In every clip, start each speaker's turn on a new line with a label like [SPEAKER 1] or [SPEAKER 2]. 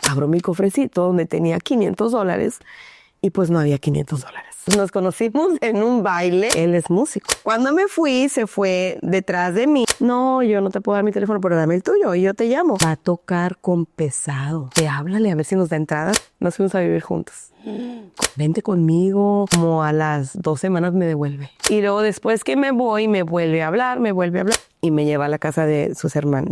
[SPEAKER 1] Abro mi cofrecito donde tenía $500 y pues no había $500. Nos conocimos en un baile. Él es músico. Cuando me fui, se fue detrás de mí. No, yo no te puedo dar mi teléfono, pero dame el tuyo y yo te llamo. Va a tocar con pesado. Háblale a ver si nos da entrada. Nos fuimos a vivir juntos. Vente conmigo. Como a las 2 semanas me devuelve. Y luego después que me voy, me vuelve a hablar. Y me lleva a la casa de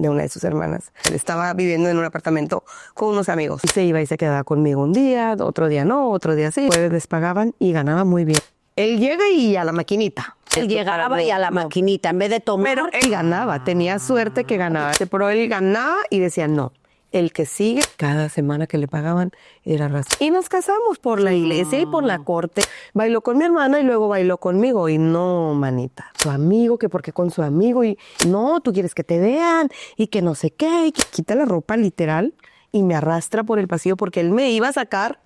[SPEAKER 1] una de sus hermanas. Él estaba viviendo en un apartamento con unos amigos. Y se iba y se quedaba conmigo un día, otro día no, otro día sí. Después les pagaban y ganaba muy bien. Él llega y a la maquinita.
[SPEAKER 2] Él llegaba y a la maquinita, en vez de tomar.
[SPEAKER 1] Pero él ganaba, tenía suerte que ganaba. Pero él ganaba y decía no. El que sigue, cada semana que le pagaban era razón. Y nos casamos por la iglesia y por la corte. Bailó con mi hermana y luego bailó conmigo. Y no, manita, su amigo, que porque con su amigo. Y no, tú quieres que te vean y que no sé qué. Y que quita la ropa literal y me arrastra por el pasillo porque él me iba a sacar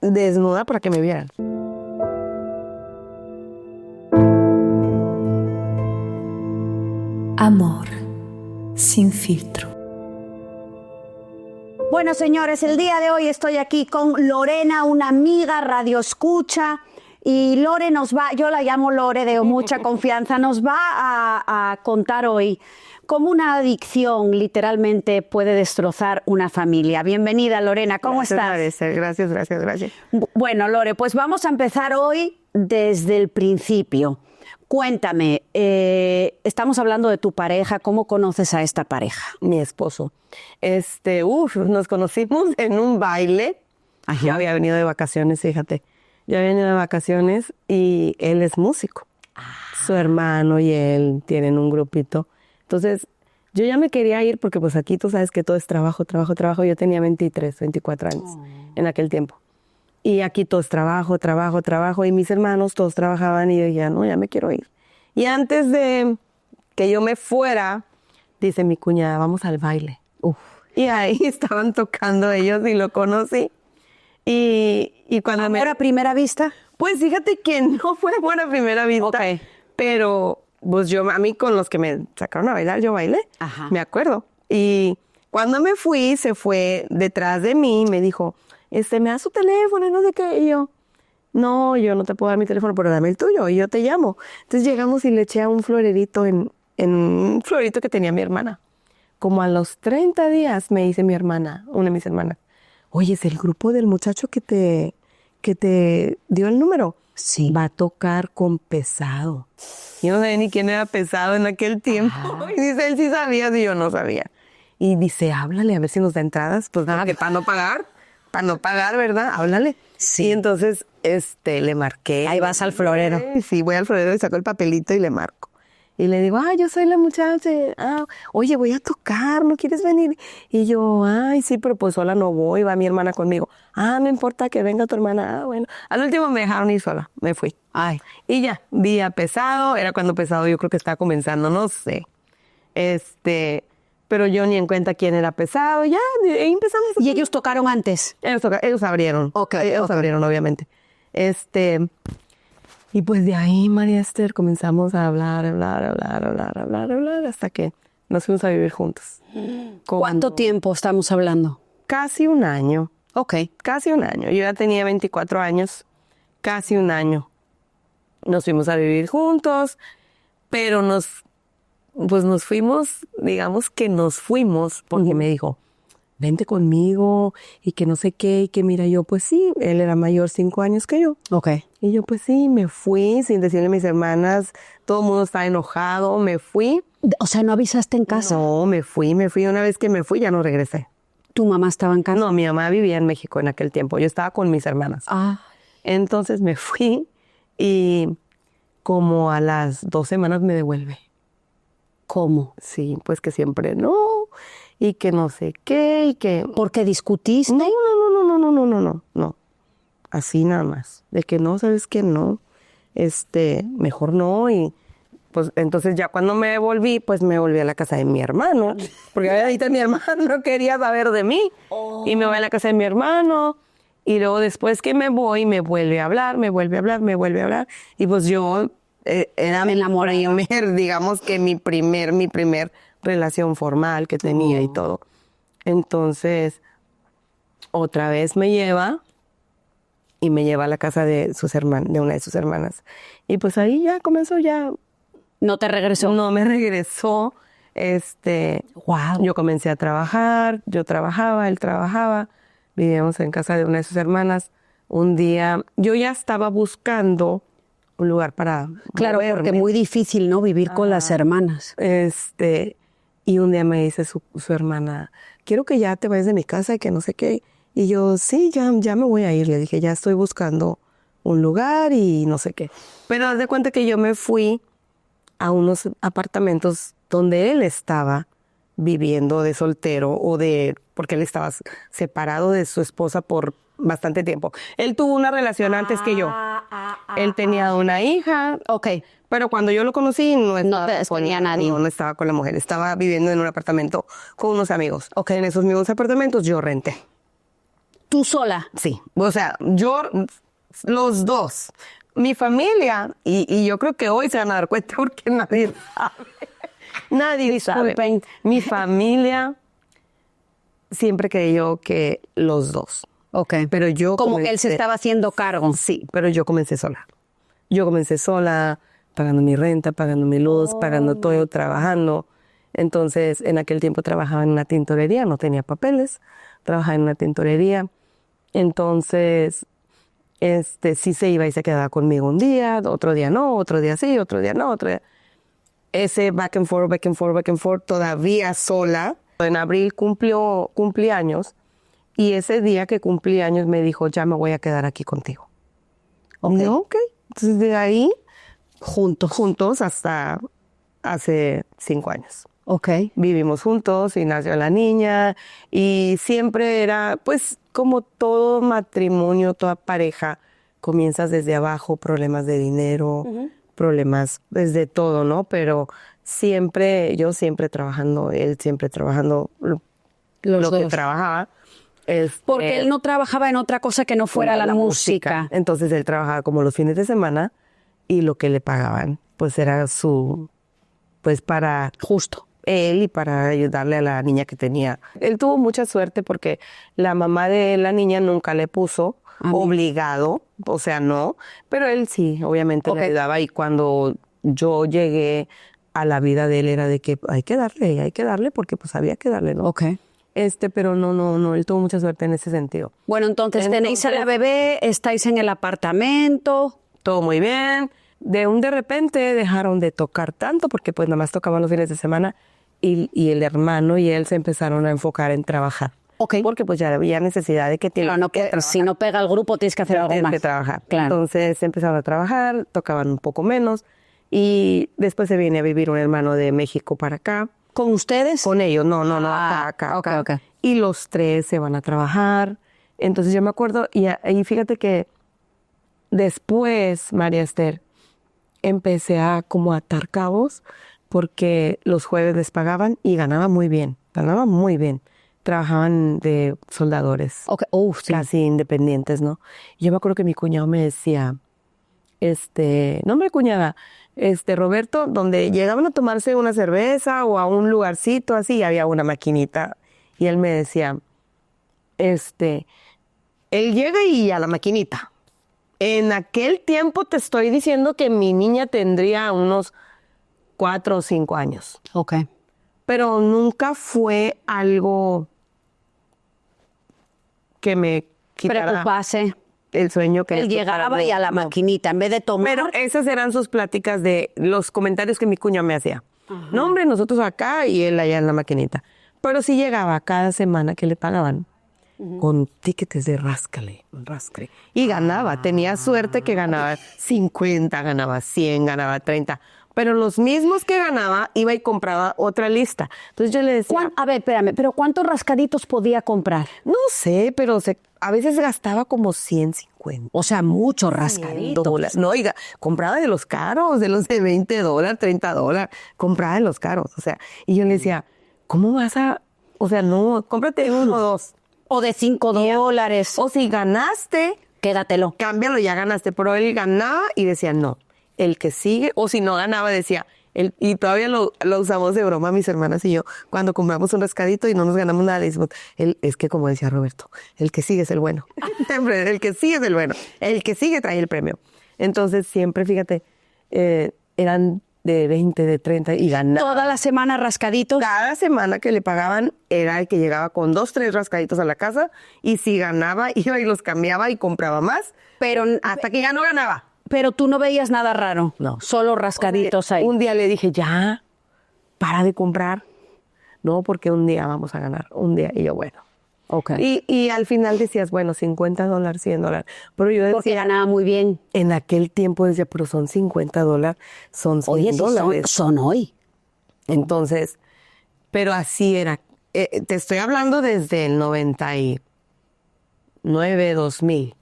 [SPEAKER 1] desnuda para que me vieran.
[SPEAKER 3] Amor sin filtro.
[SPEAKER 2] Bueno, señores, el día de hoy estoy aquí con Lorena, una amiga radioescucha. Y Lore nos va, yo la llamo Lore de mucha confianza, nos va a contar hoy cómo una adicción literalmente puede destrozar una familia. Bienvenida, Lorena, ¿cómo estás?
[SPEAKER 1] Gracias.
[SPEAKER 2] Bueno, Lore, pues vamos a empezar hoy desde el principio. Cuéntame, estamos hablando de tu pareja, ¿cómo conoces a esta pareja?
[SPEAKER 1] Mi esposo. Nos conocimos en un baile.
[SPEAKER 2] Ajá.
[SPEAKER 1] Yo había venido de vacaciones, fíjate. Yo había venido de vacaciones y él es músico. Su hermano y él tienen un grupito. Entonces, yo ya me quería ir porque pues aquí tú sabes que todo es trabajo. Yo tenía 23, 24 años en aquel tiempo. Y aquí todo es trabajo. Y mis hermanos todos trabajaban y yo dije, no, ya me quiero ir. Y antes de que yo me fuera, dice mi cuñada, vamos al baile. Y ahí estaban tocando ellos y lo conocí. Y cuando
[SPEAKER 2] ¿Amor a primera vista?
[SPEAKER 1] Pues fíjate que no fue amor a primera vista.
[SPEAKER 2] Okay.
[SPEAKER 1] Pero pues a mí con los que me sacaron a bailar, yo bailé.
[SPEAKER 2] Ajá.
[SPEAKER 1] Me acuerdo. Y cuando me fui, se fue detrás de mí y me dijo, me da su teléfono y no sé qué. Y yo, no, yo no te puedo dar mi teléfono, pero dame el tuyo y yo te llamo. Entonces llegamos y le eché a un florerito en un florito que tenía mi hermana. Como a los 30 días me dice mi hermana, una de mis hermanas, oye, ¿es el grupo del muchacho que te dio el número?
[SPEAKER 2] Sí.
[SPEAKER 1] Va a tocar con Pesado. Yo no sabía ni quién era Pesado en aquel tiempo. Y dice, él sí sabía, y yo no sabía. Y dice, háblale a ver si nos da entradas. Pues nada, que para no pagar, ¿verdad? Háblale.
[SPEAKER 2] Sí.
[SPEAKER 1] Y entonces, le marqué.
[SPEAKER 2] Ahí vas al florero.
[SPEAKER 1] Sí, voy al florero y saco el papelito y le marco. Y le digo, yo soy la muchacha. Oye, voy a tocar, ¿no quieres venir? Y yo, sí, pero pues sola no voy, va mi hermana conmigo. No importa que venga tu hermana. Bueno. Al último me dejaron ir sola, me fui. Y ya, vi a Pesado, era cuando Pesado yo creo que estaba comenzando, no sé. Pero yo ni en cuenta quién era Pesado, ya, ahí empezamos.
[SPEAKER 2] ¿Y ellos tocaron antes?
[SPEAKER 1] Ellos abrieron. Ellos abrieron, obviamente. Y pues de ahí, María Esther, comenzamos a hablar, hasta que nos fuimos a vivir juntos.
[SPEAKER 2] ¿Cuánto tiempo estamos hablando?
[SPEAKER 1] Casi un año. Casi un año. Yo ya tenía 24 años, casi un año. Nos fuimos a vivir juntos, pero nos fuimos, digamos que nos fuimos, porque me dijo, vente conmigo, y que no sé qué, y que mira, yo pues sí, él era mayor 5 años que yo. Y yo pues sí, me fui sin decirle a mis hermanas, todo el mundo estaba enojado, me fui.
[SPEAKER 2] O sea, ¿no avisaste en casa?
[SPEAKER 1] No, me fui, una vez que me fui ya no regresé.
[SPEAKER 2] ¿Tu mamá estaba en casa?
[SPEAKER 1] No, mi mamá vivía en México en aquel tiempo, yo estaba con mis hermanas. Entonces me fui y como a las 2 semanas me devuelve.
[SPEAKER 2] ¿Cómo?
[SPEAKER 1] Sí, pues que siempre no, y que no sé qué, y que...
[SPEAKER 2] ¿Por qué discutiste?
[SPEAKER 1] No. Así nada más. De que no, ¿sabes qué? No. Mejor no. Y pues entonces ya cuando me volví, pues me volví a la casa de mi hermano. Porque ahorita mi hermano quería saber de mí. Y me voy a la casa de mi hermano. Y luego después que me voy, me vuelve a hablar. Y pues yo era mi digamos que mi primer relación formal que tenía y todo. Entonces, otra vez me lleva y me lleva a la casa de una de sus hermanas. Y pues ahí ya comenzó ya.
[SPEAKER 2] ¿No te regresó?
[SPEAKER 1] No me regresó.
[SPEAKER 2] Wow.
[SPEAKER 1] Yo comencé a trabajar, yo trabajaba, él trabajaba. Vivíamos en casa de una de sus hermanas. Un día yo ya estaba buscando un lugar para
[SPEAKER 2] Claro,
[SPEAKER 1] moverme.
[SPEAKER 2] porque muy difícil, ¿no? Vivir con las hermanas.
[SPEAKER 1] Y un día me dice su hermana, quiero que ya te vayas de mi casa y que no sé qué. Y yo, sí, ya me voy a ir. Le dije, ya estoy buscando un lugar y no sé qué. Pero haz de cuenta que yo me fui a unos apartamentos donde él estaba viviendo de soltero porque él estaba separado de su esposa por bastante tiempo. Él tuvo una relación antes que yo. Él tenía una hija.
[SPEAKER 2] Ok.
[SPEAKER 1] Pero cuando yo lo conocí, no estaba
[SPEAKER 2] tenía nadie.
[SPEAKER 1] No estaba con la mujer. Estaba viviendo en un apartamento con unos amigos. Ok, en esos mismos apartamentos yo renté.
[SPEAKER 2] ¿Tú sola?
[SPEAKER 1] Sí. O sea, los dos. Mi familia, y yo creo que hoy se van a dar cuenta porque nadie sabe. Nadie sabe.
[SPEAKER 2] Disculpen.
[SPEAKER 1] Mi familia siempre creyó que los dos.
[SPEAKER 2] Ok.
[SPEAKER 1] Pero yo
[SPEAKER 2] Como que él se estaba haciendo cargo.
[SPEAKER 1] Sí, pero yo comencé sola. Yo comencé sola, pagando mi renta, pagando mi luz, pagando todo, trabajando. Entonces, en aquel tiempo trabajaba en una tintorería, no tenía papeles, trabajaba en una tintorería. Entonces, sí se iba y se quedaba conmigo un día, otro día no, otro día sí, otro día no, otro día. Ese back and forth, todavía sola. En abril cumplí años. Y ese día que cumplí años me dijo, ya me voy a quedar aquí contigo. Ok. Entonces de ahí, juntos hasta hace 5 años.
[SPEAKER 2] Ok.
[SPEAKER 1] Vivimos juntos y nació la niña. Y siempre era, pues, como todo matrimonio, toda pareja, comienzas desde abajo, problemas de dinero, problemas desde todo, ¿no? Pero yo siempre trabajando, él siempre trabajando lo que trabajaba.
[SPEAKER 2] Porque él no trabajaba en otra cosa que no fuera la música.
[SPEAKER 1] Entonces él trabajaba como los fines de semana y lo que le pagaban, pues era pues para
[SPEAKER 2] Justo.
[SPEAKER 1] él y para ayudarle a la niña que tenía. Él tuvo mucha suerte porque la mamá de la niña nunca le puso obligado, o sea, no, pero él sí, obviamente le ayudaba. Y cuando yo llegué a la vida de él era de que hay que darle porque pues había que darle, ¿no?
[SPEAKER 2] Ok.
[SPEAKER 1] Pero no, él tuvo mucha suerte en ese sentido.
[SPEAKER 2] Bueno, entonces tenéis a la bebé, estáis en el apartamento.
[SPEAKER 1] Todo muy bien. De repente dejaron de tocar tanto porque pues nada más tocaban los fines de semana y el hermano y él se empezaron a enfocar en trabajar.
[SPEAKER 2] Ok.
[SPEAKER 1] Porque pues ya había necesidad de que
[SPEAKER 2] Si no pega el grupo tienes que hacer algo
[SPEAKER 1] tienes
[SPEAKER 2] más.
[SPEAKER 1] que trabajar.
[SPEAKER 2] Claro.
[SPEAKER 1] Entonces empezaron a trabajar, tocaban un poco menos y después se viene a vivir un hermano de México para acá.
[SPEAKER 2] ¿Con ustedes?
[SPEAKER 1] Con ellos, no, acá.
[SPEAKER 2] Ok.
[SPEAKER 1] Y los 3 se van a trabajar. Entonces yo me acuerdo, y fíjate que después, María Esther, empecé a como atar cabos porque los jueves les pagaban y ganaban muy bien. Trabajaban de soldadores,
[SPEAKER 2] Okay. Sí.
[SPEAKER 1] casi independientes, ¿no? Y yo me acuerdo que mi cuñado me decía, no hombre cuñada, Roberto, donde llegaban a tomarse una cerveza o a un lugarcito así, había una maquinita. Y él me decía, él llega y a la maquinita. En aquel tiempo te estoy diciendo que mi niña tendría unos 4 o 5 años.
[SPEAKER 2] Ok.
[SPEAKER 1] Pero nunca fue algo que me quitara
[SPEAKER 2] Preocupase.
[SPEAKER 1] el sueño que
[SPEAKER 2] Él llegaba y a la maquinita, en vez de tomar.
[SPEAKER 1] Pero esas eran sus pláticas de los comentarios que mi cuñado me hacía. No, hombre, nosotros acá y él allá en la maquinita. Pero sí llegaba cada semana que le pagaban con tickets de ráscale. Y ganaba. Tenía suerte que ganaba 50, ganaba 100, ganaba 30. Pero los mismos que ganaba, iba y compraba otra lista. Entonces yo le decía...
[SPEAKER 2] A ver, espérame, ¿pero cuántos rascaditos podía comprar?
[SPEAKER 1] No sé, pero a veces gastaba como 150.
[SPEAKER 2] O sea, muchos rascaditos.
[SPEAKER 1] $100. No, oiga, compraba de los caros, de los de $20, $30. Compraba de los caros, o sea. Y yo le decía, ¿cómo vas a...? O sea, no, cómprate 1 o 2.
[SPEAKER 2] O de $5.
[SPEAKER 1] O si ganaste...
[SPEAKER 2] Quédatelo.
[SPEAKER 1] Cámbialo, ya ganaste. Pero él ganaba y decía, no, el que sigue... O si no ganaba, decía, Y todavía lo usamos de broma mis hermanas y yo. Cuando compramos un rascadito y no nos ganamos nada, le decimos, es que como decía Roberto, el que sigue es el bueno. Siempre, el que sigue es el bueno. El que sigue trae el premio. Entonces siempre, fíjate, eran de 20, de 30 y ganaba.
[SPEAKER 2] Toda la semana rascaditos.
[SPEAKER 1] Cada semana que le pagaban era el que llegaba con 2, 3 rascaditos a la casa y si ganaba iba y los cambiaba y compraba más,
[SPEAKER 2] Pero,
[SPEAKER 1] hasta que ya no ganaba.
[SPEAKER 2] pero tú no veías nada raro.
[SPEAKER 1] No.
[SPEAKER 2] Solo rascaditos ahí.
[SPEAKER 1] Un día le dije, ya, para de comprar. No, porque un día vamos a ganar, un día. Y yo, bueno.
[SPEAKER 2] Ok.
[SPEAKER 1] Y al final decías, bueno, $50, $100. Pero yo
[SPEAKER 2] Porque
[SPEAKER 1] decía,
[SPEAKER 2] ganaba muy bien.
[SPEAKER 1] en aquel tiempo decía, pero son $50, son $100.
[SPEAKER 2] Oye, sí son hoy.
[SPEAKER 1] Entonces, pero así era. Te estoy hablando desde el 99, 2000,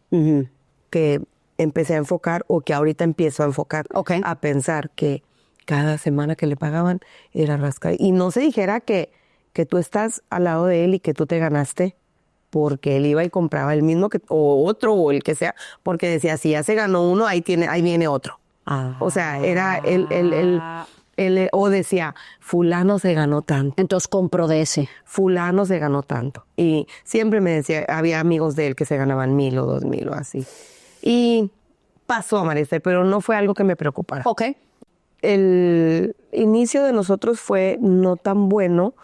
[SPEAKER 1] que empecé a enfocar o que ahorita empiezo a enfocar,
[SPEAKER 2] Ok.
[SPEAKER 1] a pensar que cada semana que le pagaban era rascar. Y no se dijera que tú estás al lado de él y que tú te ganaste porque él iba y compraba el mismo o otro o el que sea, porque decía, si ya se ganó uno, ahí viene otro. O sea, era o decía, fulano se ganó tanto,
[SPEAKER 2] Entonces compro de ese.
[SPEAKER 1] fulano se ganó tanto. Y siempre me decía, había amigos de él que se ganaban 1,000 o 2,000 o así. Y pasó, María Esther, pero no fue algo que me preocupara.
[SPEAKER 2] Ok.
[SPEAKER 1] El inicio de nosotros fue no tan bueno,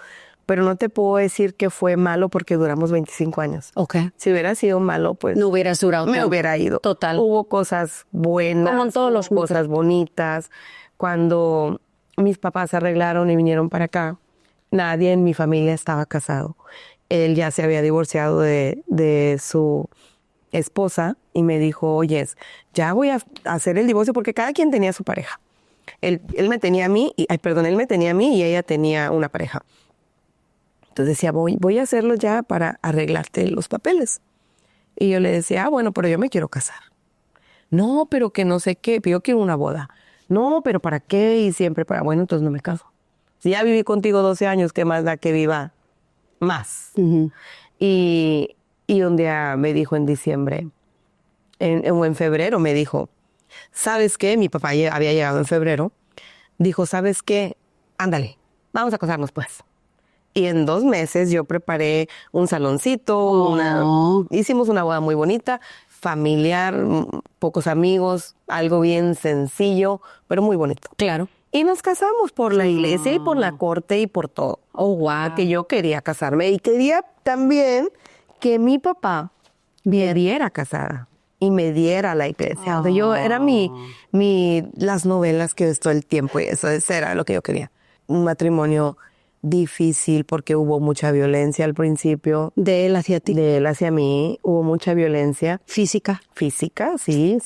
[SPEAKER 1] pero no te puedo decir que fue malo porque duramos 25 años.
[SPEAKER 2] Ok.
[SPEAKER 1] Si hubiera sido malo, pues
[SPEAKER 2] No hubieras durado
[SPEAKER 1] me
[SPEAKER 2] tanto.
[SPEAKER 1] hubiera ido.
[SPEAKER 2] Total.
[SPEAKER 1] Hubo cosas buenas,
[SPEAKER 2] Como en todos los
[SPEAKER 1] hubo cosas bonitas. Cuando mis papás se arreglaron y vinieron para acá, nadie en mi familia estaba casado. Él ya se había divorciado de su esposa y me dijo, oyes, ya voy a hacer el divorcio porque cada quien tenía su pareja. Él me tenía a mí, él me tenía a mí y ella tenía una pareja. Entonces decía, voy a hacerlo ya para arreglarte los papeles. Y yo le decía, bueno, pero yo me quiero casar. No, pero que no sé qué, yo quiero una boda. No, pero ¿para qué? Y siempre bueno, entonces no me caso. Si ya viví contigo 12 años, ¿qué más da que viva más? Y un día me dijo en diciembre, o en febrero me dijo, ¿sabes qué? Mi papá había llegado en febrero. Dijo, ¿sabes qué? Ándale, vamos a casarnos pues. Y en 2 meses yo preparé un saloncito, hicimos una boda muy bonita, familiar, pocos amigos, algo bien sencillo, pero muy bonito.
[SPEAKER 2] Claro.
[SPEAKER 1] Y nos casamos por la iglesia y por la corte y por todo.
[SPEAKER 2] Oh, wow.
[SPEAKER 1] Que yo quería casarme y quería también que mi papá me diera casada y me diera a la iglesia. O sea, yo era las novelas que ves todo el tiempo y eso era lo que yo quería. Un matrimonio difícil porque hubo mucha violencia al principio.
[SPEAKER 2] De él hacia ti.
[SPEAKER 1] De él hacia mí hubo mucha violencia.
[SPEAKER 2] Física.
[SPEAKER 1] Física, sí.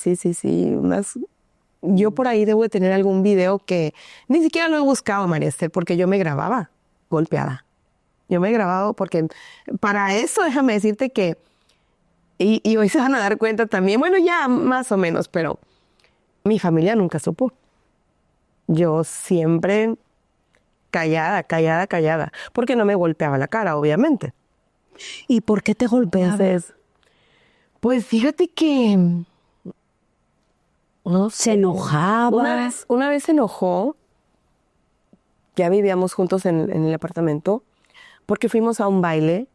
[SPEAKER 1] Yo por ahí debo de tener algún video que ni siquiera lo he buscado, María Esther, porque yo me grababa golpeada. Yo me he grabado porque para eso déjame decirte que, y hoy se van a dar cuenta también, bueno, ya más o menos, pero mi familia nunca supo. Yo siempre callada, porque no me golpeaba la cara, obviamente.
[SPEAKER 2] ¿Y por qué te golpeaba?
[SPEAKER 1] Entonces, pues fíjate que no sé,
[SPEAKER 2] ¿Se enojaba?
[SPEAKER 1] Una vez se enojó, ya vivíamos juntos en el apartamento, porque fuimos a un baile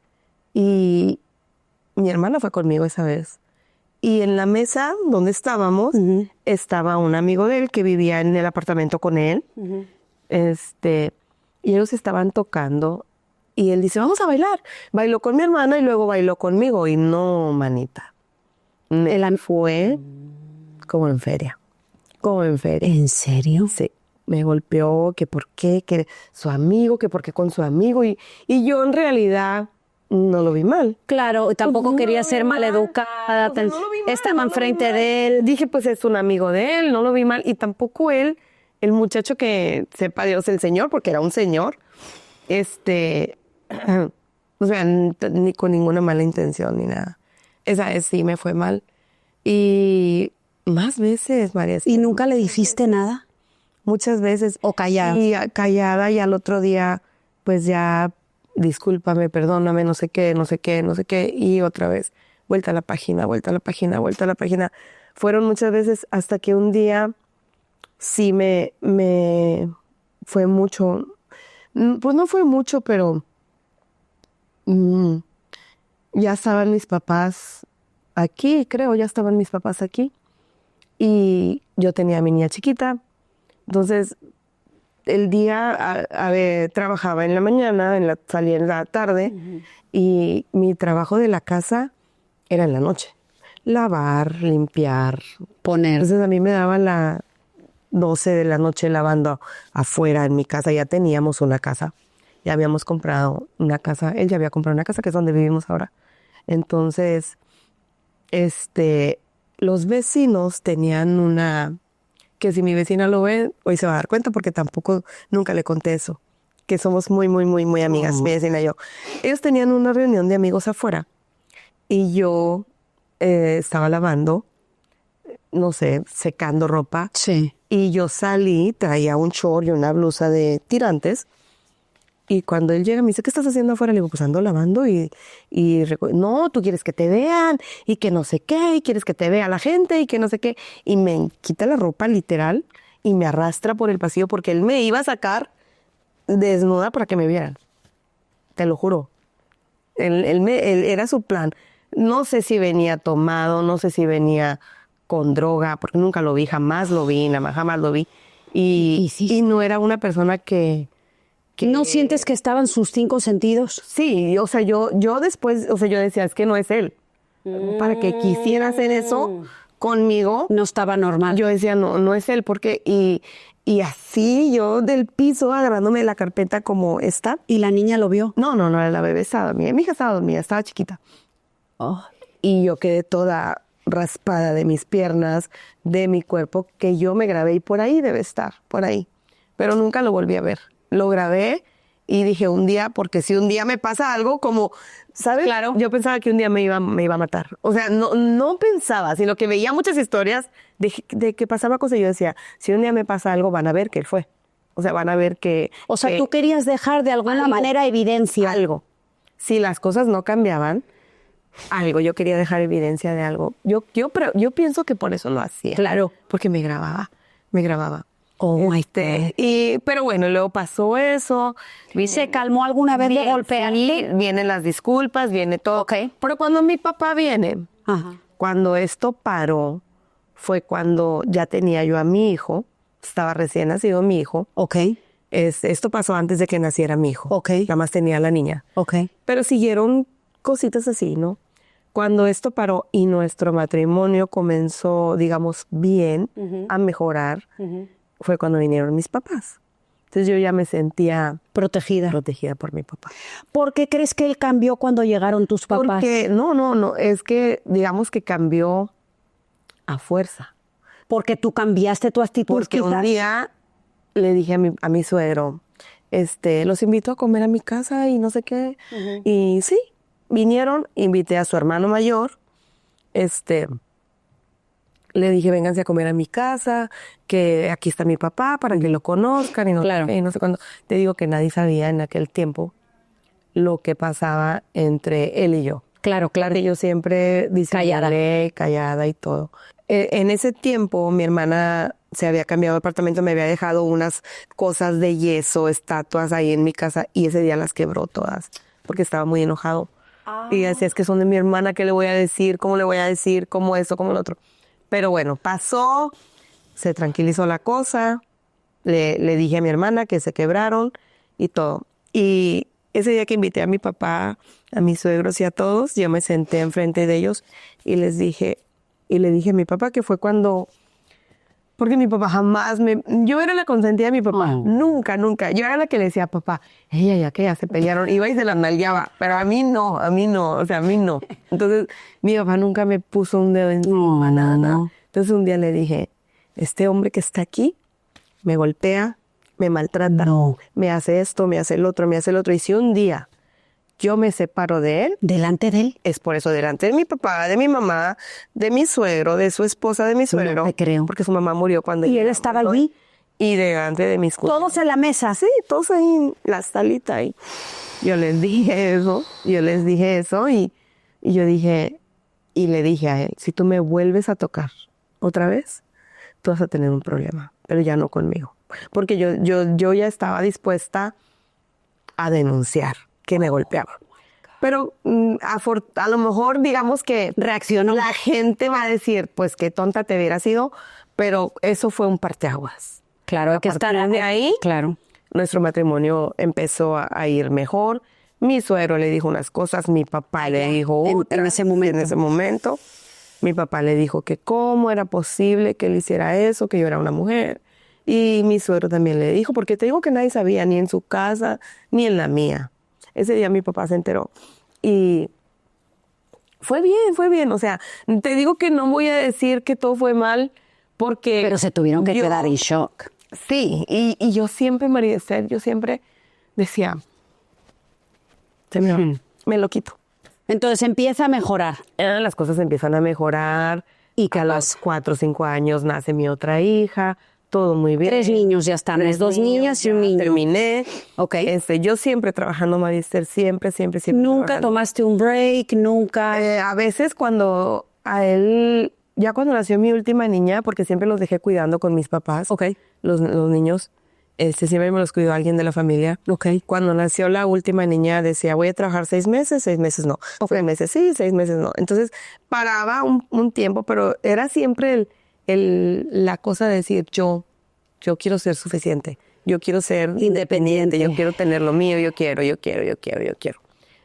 [SPEAKER 1] y mi hermana fue conmigo esa vez. Y en la mesa donde estábamos, estaba un amigo de él que vivía en el apartamento con él. Y ellos estaban tocando y él dice, vamos a bailar. Bailó con mi hermana y luego bailó conmigo. Y no, manita. Él fue como en feria. Como en feria.
[SPEAKER 2] ¿En serio?
[SPEAKER 1] Sí. Me golpeó, que por qué, que su amigo, que por qué con su amigo. Y yo en realidad no lo vi mal.
[SPEAKER 2] Claro, tampoco
[SPEAKER 1] No
[SPEAKER 2] quería
[SPEAKER 1] lo vi
[SPEAKER 2] ser
[SPEAKER 1] mal.
[SPEAKER 2] maleducada.
[SPEAKER 1] Pues no lo vi mal,
[SPEAKER 2] Estaban
[SPEAKER 1] no lo vi
[SPEAKER 2] frente
[SPEAKER 1] mal.
[SPEAKER 2] de él.
[SPEAKER 1] Dije, pues es un amigo de él, no lo vi mal. Y tampoco él, el muchacho que sepa Dios el Señor, porque era un señor, o sea, ni con ninguna mala intención ni nada. Esa vez sí me fue mal. Y más veces, María.
[SPEAKER 2] ¿Y nunca le dijiste nada?
[SPEAKER 1] Muchas veces.
[SPEAKER 2] ¿O callada?
[SPEAKER 1] Y callada, y al otro día, pues ya, discúlpame, perdóname, no sé qué. Y otra vez, vuelta a la página. Fueron muchas veces hasta que un día sí me fue mucho, pues no fue mucho, pero ya estaban mis papás aquí, creo, ya estaban mis papás aquí. Y yo tenía a mi niña chiquita. Entonces, el día trabajaba en la mañana, salía en la tarde, y mi trabajo de la casa era en la noche. Lavar, limpiar,
[SPEAKER 2] Poner.
[SPEAKER 1] Entonces a mí me daban las 12 de la noche lavando afuera en mi casa. Ya teníamos una casa, ya habíamos comprado una casa. Él ya había comprado una casa, que es donde vivimos ahora. Entonces, los vecinos tenían una, que si mi vecina lo ve, hoy se va a dar cuenta porque tampoco, nunca le conté eso, que somos muy, muy, muy, muy amigas, mi vecina y yo. Ellos tenían una reunión de amigos afuera y yo estaba lavando, no sé, secando ropa.
[SPEAKER 2] Sí.
[SPEAKER 1] Y yo salí, traía un short y una blusa de tirantes. Y cuando él llega me dice, ¿qué estás haciendo afuera? Le digo, pues ando lavando no, tú quieres que te vean y que no sé qué, y quieres que te vea la gente y que no sé qué. Y me quita la ropa literal y me arrastra por el pasillo porque él me iba a sacar desnuda para que me vieran. Te lo juro. Él era su plan. No sé si venía tomado, no sé si venía con droga, porque nunca lo vi, jamás lo vi, jamás lo vi. Y no era una persona que
[SPEAKER 2] ¿No sientes que estaban sus 5 sentidos?
[SPEAKER 1] Sí, o sea, yo después, o sea, yo decía, es que no es él. Para que quisiera hacer eso conmigo.
[SPEAKER 2] No estaba normal.
[SPEAKER 1] Yo decía, no es él, porque, y así yo del piso agarrándome la carpeta como esta.
[SPEAKER 2] ¿Y la niña lo vio?
[SPEAKER 1] No, la bebé estaba dormida. Mi hija estaba dormida, estaba chiquita.
[SPEAKER 2] Oh.
[SPEAKER 1] Y yo quedé toda raspada de mis piernas, de mi cuerpo, que yo me grabé y por ahí debe estar, por ahí. Pero nunca lo volví a ver. Lo grabé y dije un día, porque si un día me pasa algo como, ¿sabes?
[SPEAKER 2] Claro.
[SPEAKER 1] Yo pensaba que un día me iba a matar. O sea, no pensaba, sino que veía muchas historias de que pasaba cosas y yo decía, si un día me pasa algo, van a ver que él fue. O sea, van a ver que...
[SPEAKER 2] O sea, tú querías dejar de alguna manera evidencia.
[SPEAKER 1] Algo. Si las cosas no cambiaban, algo. Yo quería dejar evidencia de algo. Yo pienso que por eso lo hacía.
[SPEAKER 2] Claro.
[SPEAKER 1] Porque me grababa.
[SPEAKER 2] Oh, my God.
[SPEAKER 1] Pero bueno, luego pasó eso.
[SPEAKER 2] ¿Se calmó alguna vez de golpearte?
[SPEAKER 1] Sí, vienen las disculpas, viene todo.
[SPEAKER 2] Ok.
[SPEAKER 1] Pero cuando mi papá viene,
[SPEAKER 2] Ajá.
[SPEAKER 1] cuando esto paró, fue cuando ya tenía yo a mi hijo. Estaba recién nacido mi hijo.
[SPEAKER 2] Ok.
[SPEAKER 1] Esto pasó antes de que naciera mi hijo.
[SPEAKER 2] Ok.
[SPEAKER 1] Nada más tenía a la niña.
[SPEAKER 2] Ok.
[SPEAKER 1] Pero siguieron cositas así, ¿no? Cuando esto paró y nuestro matrimonio comenzó, digamos, bien, a mejorar, fue cuando vinieron mis papás. Entonces yo ya me sentía
[SPEAKER 2] Protegida.
[SPEAKER 1] por mi papá.
[SPEAKER 2] ¿Por qué crees que él cambió cuando llegaron tus papás?
[SPEAKER 1] Porque, no, es que digamos que cambió a fuerza.
[SPEAKER 2] Porque tú cambiaste tu actitud,
[SPEAKER 1] Porque un
[SPEAKER 2] quizás.
[SPEAKER 1] día le dije a mi suegro, los invito a comer a mi casa y no sé qué. Y sí, vinieron, invité a su hermano mayor, le dije, vénganse a comer a mi casa, que aquí está mi papá para que lo conozcan y no,
[SPEAKER 2] Claro.
[SPEAKER 1] y no sé cuándo. Te digo que nadie sabía en aquel tiempo lo que pasaba entre él y yo.
[SPEAKER 2] Claro, claro.
[SPEAKER 1] Que yo siempre callada y todo. En ese tiempo mi hermana se había cambiado de apartamento, me había dejado unas cosas de yeso, estatuas ahí en mi casa y ese día las quebró todas porque estaba muy enojado. Y decía, es que son de mi hermana, ¿qué le voy a decir? ¿Cómo le voy a decir? ¿Cómo esto? ¿Cómo lo otro? Pero bueno, pasó, se tranquilizó la cosa, le dije a mi hermana que se quebraron y todo. Y ese día que invité a mi papá, a mis suegros y a todos, yo me senté enfrente de ellos y le dije a mi papá que fue cuando... Porque mi papá jamás yo era la consentida de mi papá. Nunca. Yo era la que le decía a papá, ella ya que ya se pelearon, iba y se la nalgueaba. Pero a mí no. O sea, a mí no. Entonces, mi papá nunca me puso un dedo encima, nada. Entonces, un día le dije, este hombre que está aquí me golpea, me maltrata, me hace esto, me hace el otro. Y si un día yo me separo de él.
[SPEAKER 2] ¿Delante de él?
[SPEAKER 1] Es por eso, delante de mi papá, de mi mamá, de mi suegro, de su esposa, de mi suegro.
[SPEAKER 2] No te creo.
[SPEAKER 1] Porque su mamá murió cuando...
[SPEAKER 2] ¿Y él estaba allí?
[SPEAKER 1] Y delante de mis...
[SPEAKER 2] ¿Todos en la mesa?
[SPEAKER 1] Sí, todos ahí en la salita ahí. Yo les dije eso y yo dije... Y le dije a él, si tú me vuelves a tocar otra vez, tú vas a tener un problema, pero ya no conmigo. porque yo ya estaba dispuesta a denunciar que me golpeaba. Pero a lo mejor digamos que
[SPEAKER 2] Reaccionó.
[SPEAKER 1] la gente va a decir, pues qué tonta te hubiera sido, pero eso fue un parteaguas.
[SPEAKER 2] Claro, hay que
[SPEAKER 1] A
[SPEAKER 2] estar
[SPEAKER 1] partir de ahí,
[SPEAKER 2] Claro.
[SPEAKER 1] nuestro matrimonio empezó a ir mejor. Mi suegro le dijo unas cosas, mi papá le dijo
[SPEAKER 2] En
[SPEAKER 1] otras.
[SPEAKER 2] ese momento.
[SPEAKER 1] En ese momento, mi papá le dijo que cómo era posible que él hiciera eso, que yo era una mujer. Y mi suegro también le dijo, porque te digo que nadie sabía, ni en su casa, ni en la mía. Ese día mi papá se enteró. Y fue bien. O sea, te digo que no voy a decir que todo fue mal, porque...
[SPEAKER 2] Pero se tuvieron que
[SPEAKER 1] yo-
[SPEAKER 2] quedar en shock.
[SPEAKER 1] Sí, y yo siempre, María Esther, yo siempre decía, Señor, me lo quito.
[SPEAKER 2] Entonces empieza a mejorar.
[SPEAKER 1] Las cosas empiezan a mejorar y que a los 4 o 5 años nace mi otra hija, todo muy bien.
[SPEAKER 2] 3 niños ya están, 2 niñas y un
[SPEAKER 1] ya
[SPEAKER 2] niño.
[SPEAKER 1] Terminé.
[SPEAKER 2] Ok.
[SPEAKER 1] Yo siempre trabajando, María Esther, siempre.
[SPEAKER 2] Nunca
[SPEAKER 1] trabajando.
[SPEAKER 2] tomaste un break, nunca.
[SPEAKER 1] A veces cuando a él, ya cuando nació mi última niña, porque siempre los dejé cuidando con mis papás,
[SPEAKER 2] Ok.
[SPEAKER 1] los niños, siempre me los cuidó alguien de la familia.
[SPEAKER 2] Ok.
[SPEAKER 1] Cuando nació la última niña decía, voy a trabajar 6 meses, 6 meses no. 6 meses sí, 6 meses no. Entonces paraba un tiempo, pero era siempre la cosa de decir, yo quiero ser suficiente. Yo quiero ser independiente. Yo quiero tener lo mío. Yo quiero.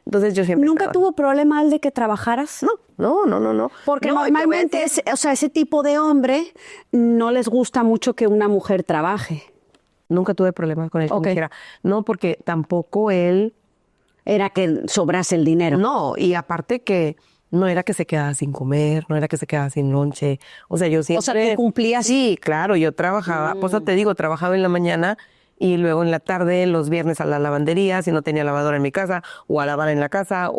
[SPEAKER 1] Entonces yo siempre...
[SPEAKER 2] ¿Nunca
[SPEAKER 1] estaba-
[SPEAKER 2] tuvo problema el de que trabajaras?
[SPEAKER 1] No.
[SPEAKER 2] Porque
[SPEAKER 1] No, y te voy a
[SPEAKER 2] normalmente,
[SPEAKER 1] decir-
[SPEAKER 2] ese tipo de hombre no les gusta mucho que una mujer trabaje.
[SPEAKER 1] Nunca tuve problemas con él. que
[SPEAKER 2] Ok.
[SPEAKER 1] me dijera, no, porque tampoco él...
[SPEAKER 2] Era que sobrase el dinero.
[SPEAKER 1] No, y aparte que no era que se quedaba sin comer, no era que se quedaba sin lonche. O sea, yo siempre...
[SPEAKER 2] tú cumplías.
[SPEAKER 1] Sí, claro, yo trabajaba, pues te digo, trabajaba en la mañana y luego en la tarde, los viernes a la lavandería, si no tenía lavadora en mi casa, o a lavar en la casa,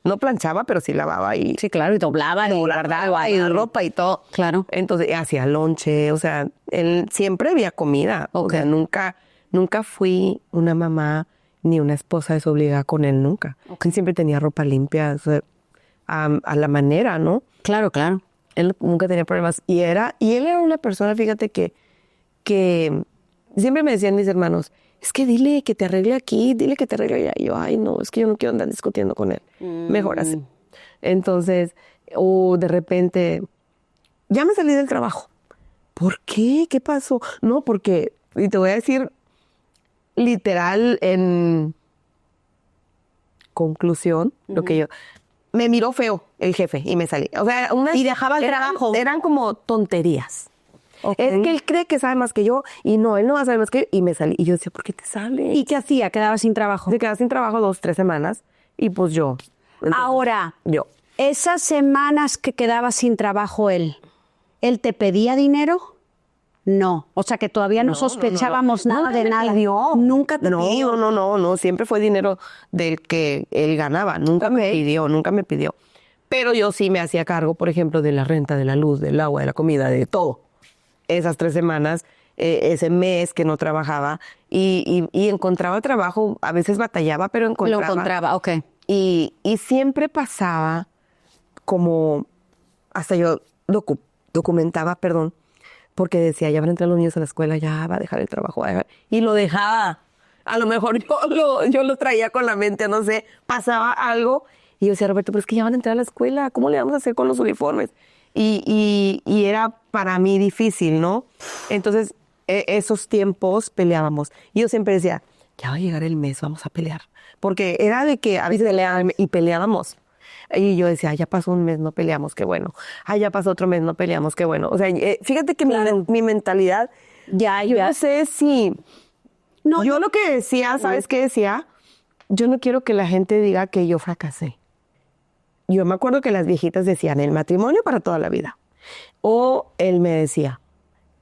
[SPEAKER 1] no planchaba, pero sí lavaba y...
[SPEAKER 2] Sí, claro, y doblaba, y guardaba,
[SPEAKER 1] y ropa y todo.
[SPEAKER 2] Claro.
[SPEAKER 1] Entonces hacía lonche, o sea, él siempre había comida.
[SPEAKER 2] Ok.
[SPEAKER 1] O sea, nunca fui una mamá ni una esposa desobligada con él, nunca. Él siempre tenía ropa limpia, o sea, a la manera, ¿no?
[SPEAKER 2] Claro.
[SPEAKER 1] Él nunca tenía problemas. Y él era una persona, fíjate, que siempre me decían mis hermanos, es que dile que te arregle aquí, dile que te arregle allá. Y yo, ay, no, es que yo no quiero andar discutiendo con él. Mejor así. Entonces, o de repente, ya me salí del trabajo. ¿Por qué? ¿Qué pasó? No, porque, y te voy a decir literal en conclusión, lo que yo... Me miró feo el jefe y me salí. O sea,
[SPEAKER 2] Y dejaba el
[SPEAKER 1] eran-
[SPEAKER 2] trabajo.
[SPEAKER 1] Eran como tonterías.
[SPEAKER 2] Ok.
[SPEAKER 1] Es que él cree que sabe más que yo y no, él no va a saber más que yo. Y me salí. Y yo decía, ¿por qué te sales?
[SPEAKER 2] ¿Y qué hacía? Quedaba sin trabajo.
[SPEAKER 1] Se quedaba sin trabajo 2, 3 semanas y pues yo. Entonces,
[SPEAKER 2] Ahora,
[SPEAKER 1] yo.
[SPEAKER 2] esas semanas que quedaba sin trabajo ¿él te pedía dinero? No. O sea, que todavía no, sospechábamos nada
[SPEAKER 1] Nunca
[SPEAKER 2] de
[SPEAKER 1] me
[SPEAKER 2] nada.
[SPEAKER 1] pidió.
[SPEAKER 2] Nunca te
[SPEAKER 1] No,
[SPEAKER 2] pidió.
[SPEAKER 1] no. Siempre fue dinero del que él ganaba. Nunca me pidió. Pero yo sí me hacía cargo, por ejemplo, de la renta, de la luz, del agua, de la comida, de todo. Esas 3 semanas, ese mes que no trabajaba y encontraba trabajo, a veces batallaba, pero encontraba.
[SPEAKER 2] Lo encontraba, ok.
[SPEAKER 1] Y siempre pasaba como, hasta yo documentaba, perdón, porque decía, ya van a entrar los niños a la escuela, ya va a dejar el trabajo, va a dejar. Y lo dejaba. A lo mejor yo lo traía con la mente, no sé, pasaba algo. Y yo decía, Roberto, pero es que ya van a entrar a la escuela, ¿cómo le vamos a hacer con los uniformes? Y era para mí difícil, ¿no? Entonces, esos tiempos peleábamos. Y yo siempre decía, ya va a llegar el mes, vamos a pelear. Porque era de que a veces peleábamos. Y yo decía, ya pasó un mes, no peleamos, qué bueno. Ya pasó otro mes, no peleamos, qué bueno. O sea, fíjate que mi mentalidad, yo no sé si...
[SPEAKER 2] No,
[SPEAKER 1] yo lo que decía, ¿sabes qué decía? Yo no quiero que la gente diga que yo fracasé. Yo me acuerdo que las viejitas decían, el matrimonio para toda la vida. O él me decía,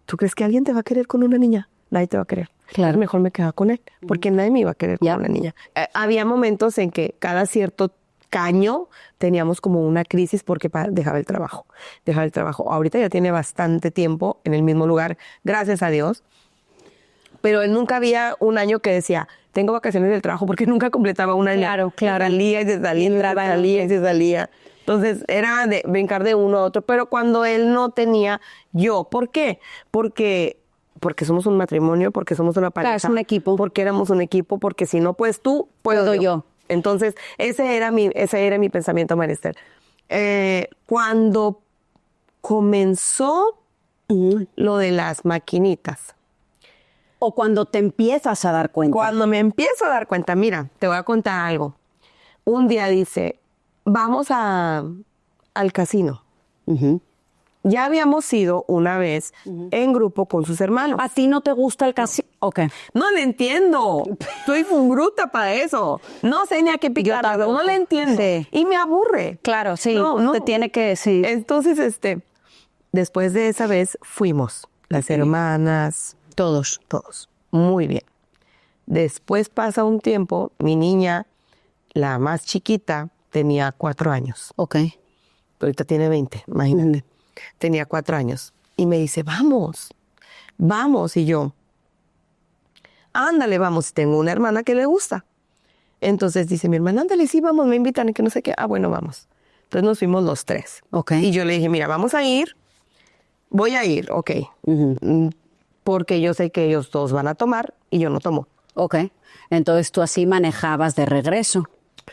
[SPEAKER 1] ¿tú crees que alguien te va a querer con una niña? Nadie te va a querer.
[SPEAKER 2] Claro.
[SPEAKER 1] Mejor me quedaba con él, porque nadie me iba a querer con una niña. Había momentos en que cada cierto caño teníamos como una crisis porque dejaba el trabajo. Ahorita ya tiene bastante tiempo en el mismo lugar, gracias a Dios. Pero él nunca había un año que decía, tengo vacaciones del trabajo, porque nunca completaba un año.
[SPEAKER 2] Claro.
[SPEAKER 1] Salía y se salía. Entonces era de brincar de uno a otro. Pero cuando él no tenía, ¿por qué? Porque porque somos un matrimonio, porque somos una pareja.
[SPEAKER 2] Claro, es un equipo.
[SPEAKER 1] Porque éramos un equipo, porque si no puedes tú, puedo yo. Entonces, ese era mi pensamiento, María Esther. Cuando comenzó lo de las maquinitas.
[SPEAKER 2] O cuando te empiezas a dar cuenta.
[SPEAKER 1] Cuando me empiezo a dar cuenta, mira, te voy a contar algo. Un día dice, vamos al casino. Ya habíamos ido una vez en grupo con sus hermanos.
[SPEAKER 2] ¿A ti no te gusta el casino? Ok.
[SPEAKER 1] No le entiendo. Soy bruta para eso. No sé ni a qué picar. No le entiendo.
[SPEAKER 2] Sí.
[SPEAKER 1] Y me aburre.
[SPEAKER 2] Claro, sí.
[SPEAKER 1] No.
[SPEAKER 2] Te tiene que decir.
[SPEAKER 1] Entonces, después de esa vez fuimos. Las hermanas. Todos. Muy bien. Después pasa un tiempo. Mi niña, la más chiquita, tenía 4 años.
[SPEAKER 2] Ok.
[SPEAKER 1] Ahorita tiene 20, imagínate. Tenía 4 años. Y me dice, vamos. Y yo, ándale, vamos. Tengo una hermana que le gusta. Entonces dice mi hermana, ándale, sí, vamos, me invitan y que no sé qué. Ah, bueno, vamos. Entonces nos fuimos los 3.
[SPEAKER 2] Ok.
[SPEAKER 1] Y yo le dije, mira, vamos a ir. Voy a ir, ok. Porque yo sé que ellos 2 van a tomar y yo no tomo.
[SPEAKER 2] Ok. Entonces tú así manejabas de regreso.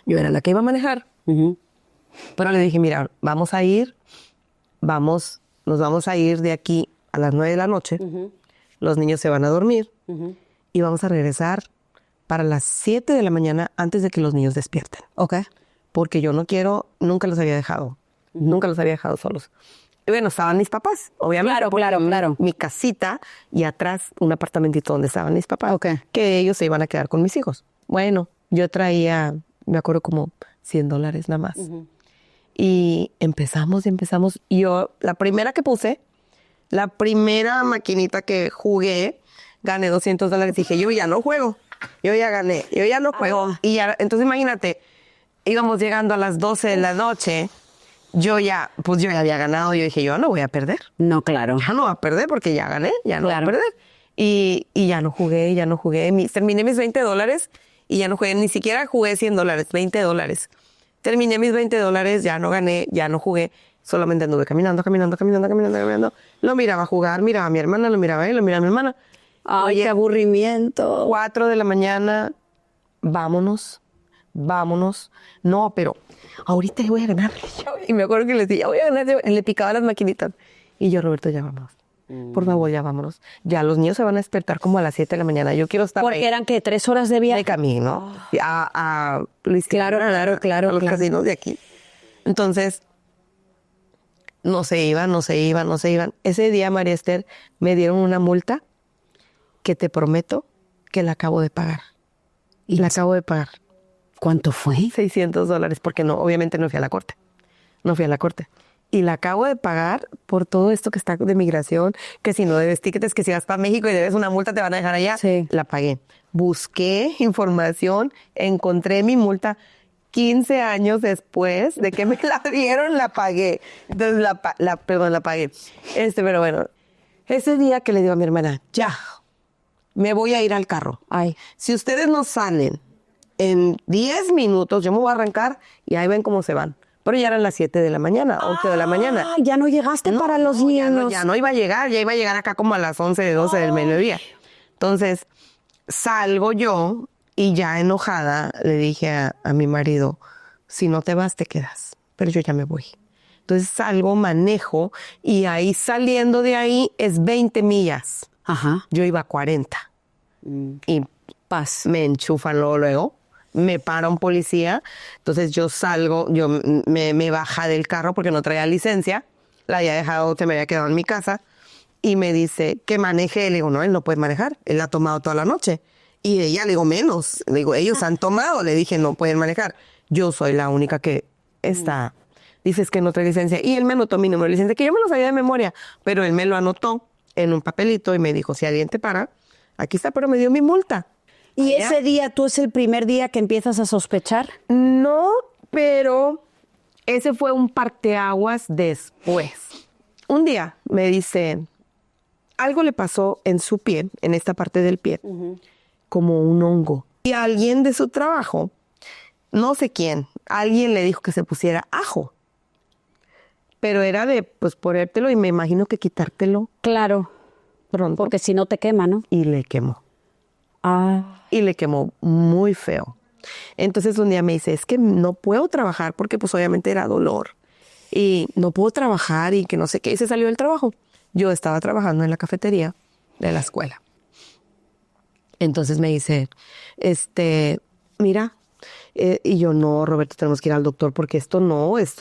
[SPEAKER 1] Yo era la que iba a manejar. Pero le dije, mira, vamos a ir. Nos vamos a ir de aquí a las 9 de la noche. Los niños se van a dormir. Y vamos a regresar para las 7 de la mañana antes de que los niños despierten.
[SPEAKER 2] Ok.
[SPEAKER 1] Porque yo no quiero, nunca los había dejado. Nunca los había dejado solos. Y bueno, estaban mis papás, obviamente.
[SPEAKER 2] Claro.
[SPEAKER 1] Mi casita y atrás un apartamentito donde estaban mis papás.
[SPEAKER 2] Ok.
[SPEAKER 1] Que ellos se iban a quedar con mis hijos. Bueno, yo traía, me acuerdo como $100 nada más. Y empezamos. Y yo, la primera que puse, la primera maquinita que jugué, gané $200. Dije, yo ya no juego. Yo ya gané. Yo ya no juego. Y ya, entonces imagínate, íbamos llegando a las 12 de la noche. Yo ya había ganado. Yo dije, yo no voy a perder.
[SPEAKER 2] No, claro.
[SPEAKER 1] Ya no voy a perder porque ya gané. Ya no voy a perder. Y ya no jugué. Terminé mis $20 y ya no jugué. Ni siquiera jugué $100, $20. Terminé mis $20, ya no gané, ya no jugué. Solamente anduve caminando. Lo miraba jugar, miraba a mi hermana, lo miraba a él, lo miraba a mi hermana.
[SPEAKER 2] Ay, qué aburrimiento.
[SPEAKER 1] 4 de la mañana, vámonos. No, pero ahorita yo voy a ganar. Y me acuerdo que les dije, ya voy a ganar. Le picaba las maquinitas. Y yo, Roberto, ya vámonos. Por favor, ya vámonos. Ya los niños se van a despertar como a las 7 de la mañana. Yo quiero estar
[SPEAKER 2] Porque
[SPEAKER 1] ahí.
[SPEAKER 2] eran, ¿qué? 3 horas de viaje.
[SPEAKER 1] De camino a Luis.
[SPEAKER 2] Claro.
[SPEAKER 1] A los casinos de aquí. Entonces, no se iban. Ese día, María Esther, me dieron una multa que te prometo que la acabo de pagar. La acabo de pagar.
[SPEAKER 2] ¿Cuánto fue?
[SPEAKER 1] $600, porque no, obviamente no fui a la corte. Y la acabo de pagar por todo esto que está de migración, que si no debes tickets, que si vas para México y debes una multa te van a dejar allá.
[SPEAKER 2] Sí.
[SPEAKER 1] La pagué. Busqué información, encontré mi multa 15 años después de que me la dieron, la pagué. Entonces la pagué. Pero bueno, ese día que le digo a mi hermana, ya, me voy a ir al carro.
[SPEAKER 2] Ay.
[SPEAKER 1] Si ustedes no salen en 10 minutos, yo me voy a arrancar y ahí ven cómo se van. Pero ya eran las 7 de la mañana, 11 de la mañana.
[SPEAKER 2] Ah, ya no llegaste para los niños.
[SPEAKER 1] Ya no iba a llegar, ya iba a llegar acá como a las 11, 12 del mediodía. Entonces, salgo yo y ya enojada le dije a mi marido, si no te vas, te quedas. Pero yo ya me voy. Entonces salgo, manejo y ahí saliendo de ahí es 20 millas.
[SPEAKER 2] Ajá.
[SPEAKER 1] Yo iba a 40. Y me enchufan luego. Me para un policía, entonces yo salgo, me baja del carro porque no traía licencia, la había dejado, se me había quedado en mi casa, y me dice que maneje. Le digo, no, él no puede manejar, él ha tomado toda la noche. Y ella, le digo, menos, le digo, ellos han tomado, le dije, no pueden manejar. Yo soy la única que está, dices que no trae licencia, y él me anotó mi número de licencia, que yo me lo sabía de memoria, pero él me lo anotó en un papelito y me dijo, si alguien te para, aquí está, pero me dio mi multa.
[SPEAKER 2] ¿Y ese día tú es el primer día que empiezas a sospechar?
[SPEAKER 1] No, pero ese fue un parteaguas después. Un día me dice, algo le pasó en su pie, en esta parte del pie, como un hongo. Y alguien de su trabajo, no sé quién, alguien le dijo que se pusiera ajo. Pero era de, pues, ponértelo y me imagino que quitártelo.
[SPEAKER 2] Claro.
[SPEAKER 1] pronto.
[SPEAKER 2] Porque si no te quema, ¿no?
[SPEAKER 1] Y le quemó. Y le quemó muy feo. Entonces un día me dice, es que no puedo trabajar porque pues obviamente era dolor. Y no puedo trabajar y que no sé qué. Y se salió del trabajo. Yo estaba trabajando en la cafetería de la escuela. Entonces me dice, mira, y yo, no, Roberto, tenemos que ir al doctor porque esto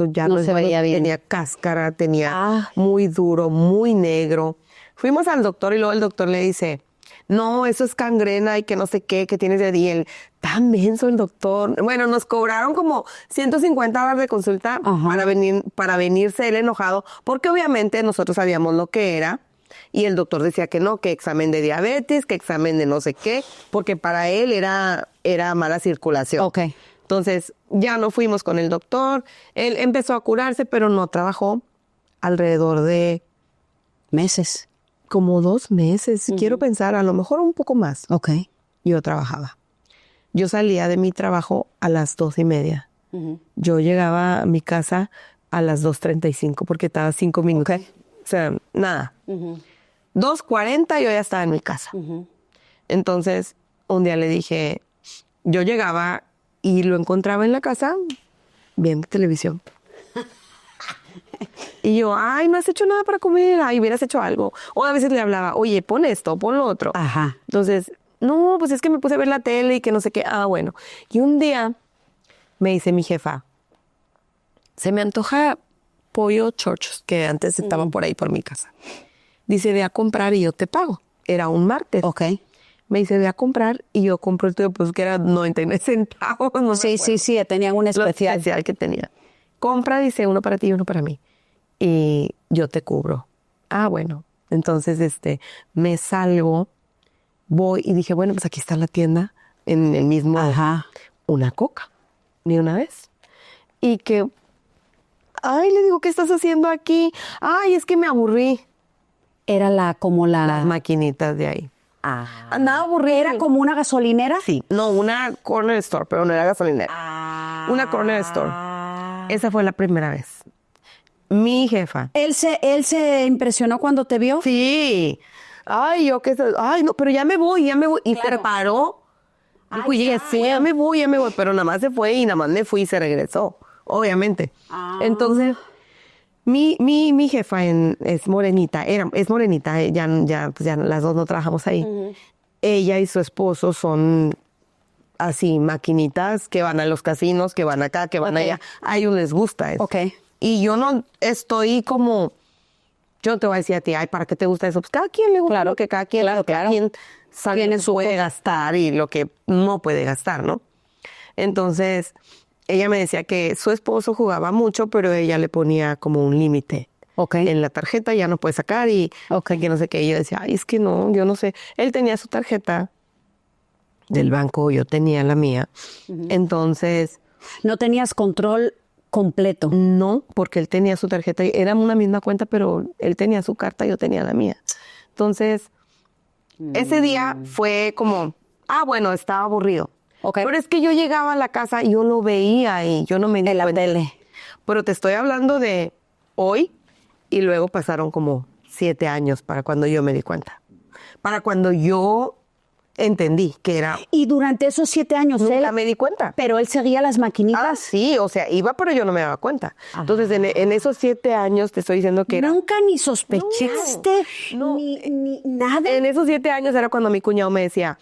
[SPEAKER 1] ya
[SPEAKER 2] No
[SPEAKER 1] no
[SPEAKER 2] se veía bien.
[SPEAKER 1] Tenía cáscara, tenía muy duro, muy negro. Fuimos al doctor y luego el doctor le dice, no, eso es gangrena y que no sé qué, que tienes de él. Tan menso el doctor. Bueno, nos cobraron como $150 de consulta para venirse él enojado, porque obviamente nosotros sabíamos lo que era. Y el doctor decía que no, que examen de diabetes, que examen de no sé qué, porque para él era mala circulación.
[SPEAKER 2] Ok.
[SPEAKER 1] Entonces, ya no fuimos con el doctor. Él empezó a curarse, pero no trabajó alrededor de
[SPEAKER 2] Meses.
[SPEAKER 1] como 2 meses. Quiero pensar, a lo mejor un poco más.
[SPEAKER 2] Ok.
[SPEAKER 1] Yo trabajaba. Yo salía de mi trabajo a las 2:30. Yo llegaba a mi casa a las 2:35 porque estaba 5 minutos.
[SPEAKER 2] Ok.
[SPEAKER 1] O sea, nada. 2:40 yo ya estaba en mi casa. Entonces, un día le dije, yo llegaba y lo encontraba en la casa viendo televisión. Y yo, ay, no has hecho nada para comer, ay, hubieras hecho algo. O a veces le hablaba, oye, pon esto, pon lo otro.
[SPEAKER 2] Ajá.
[SPEAKER 1] Entonces, no, pues es que me puse a ver la tele y que no sé qué. Ah, bueno. Y un día me dice mi jefa, se me antoja pollo chorchos, que antes estaban por ahí por mi casa. Dice, ve a comprar y yo te pago. Era un martes.
[SPEAKER 2] Ok.
[SPEAKER 1] Me dice, ve a comprar y yo compro el tuyo, pues que era 99 centavos. No
[SPEAKER 2] Sí, tenían un
[SPEAKER 1] Lo
[SPEAKER 2] especial.
[SPEAKER 1] especial que tenía. Compra, dice, uno para ti y uno para mí. Y yo te cubro. Ah, bueno. Entonces, me salgo, voy y dije, bueno, pues aquí está la tienda, en el mismo, una coca, ni una vez. Y que, ay, le digo, ¿qué estás haciendo aquí? Ay, es que me aburrí.
[SPEAKER 2] Era
[SPEAKER 1] Las maquinitas de ahí. Andaba aburrida.
[SPEAKER 2] ¿Era como una gasolinera?
[SPEAKER 1] Sí, no, una corner store, pero no era gasolinera. Una corner store. Esa fue la primera vez. Mi jefa.
[SPEAKER 2] ¿Él se impresionó cuando te vio?
[SPEAKER 1] Sí. Ay, ay, no, pero ya me voy. Y se paró. Dijo, ya me voy. Pero nada más se fue y nada más me fui y se regresó. Obviamente. Entonces, mi jefa es morenita. Es morenita. Pues ya las dos no trabajamos ahí. Ella y su esposo son así, maquinitas que van a los casinos, que van acá, que van allá. A ellos les gusta eso.
[SPEAKER 2] Ok.
[SPEAKER 1] Y yo no estoy como, yo no te voy a decir a ti, ay, ¿para qué te gusta eso? Pues cada quien le gusta lo que cada quien, cada quien sabe lo que puede gastar y lo que no puede gastar, ¿no? Entonces, ella me decía que su esposo jugaba mucho, pero ella le ponía como un límite. En la tarjeta ya no puede sacar y que no sé qué. Y yo decía, ay, es que no, yo no sé. Él tenía su tarjeta del banco, yo tenía la mía. Entonces,
[SPEAKER 2] ¿no tenías control completo?
[SPEAKER 1] No, porque él tenía su tarjeta. Era una misma cuenta, pero él tenía su carta y yo tenía la mía. Entonces, ese día fue como, bueno, estaba aburrido. Pero es que yo llegaba a la casa y yo lo veía y yo no me di
[SPEAKER 2] en la
[SPEAKER 1] cuenta.
[SPEAKER 2] tele.
[SPEAKER 1] Pero te estoy hablando de hoy y luego pasaron como 7 años para cuando yo me di cuenta. Para cuando yo entendí que era...
[SPEAKER 2] Y durante esos 7 años
[SPEAKER 1] nunca me di cuenta.
[SPEAKER 2] Pero él seguía las maquinitas.
[SPEAKER 1] Sí, o sea, iba, pero yo no me daba cuenta. Entonces, en esos 7 años te estoy diciendo que era...
[SPEAKER 2] ¿Nunca ni sospechaste?
[SPEAKER 1] No,
[SPEAKER 2] ni nada.
[SPEAKER 1] En esos 7 años era cuando mi cuñado me decía,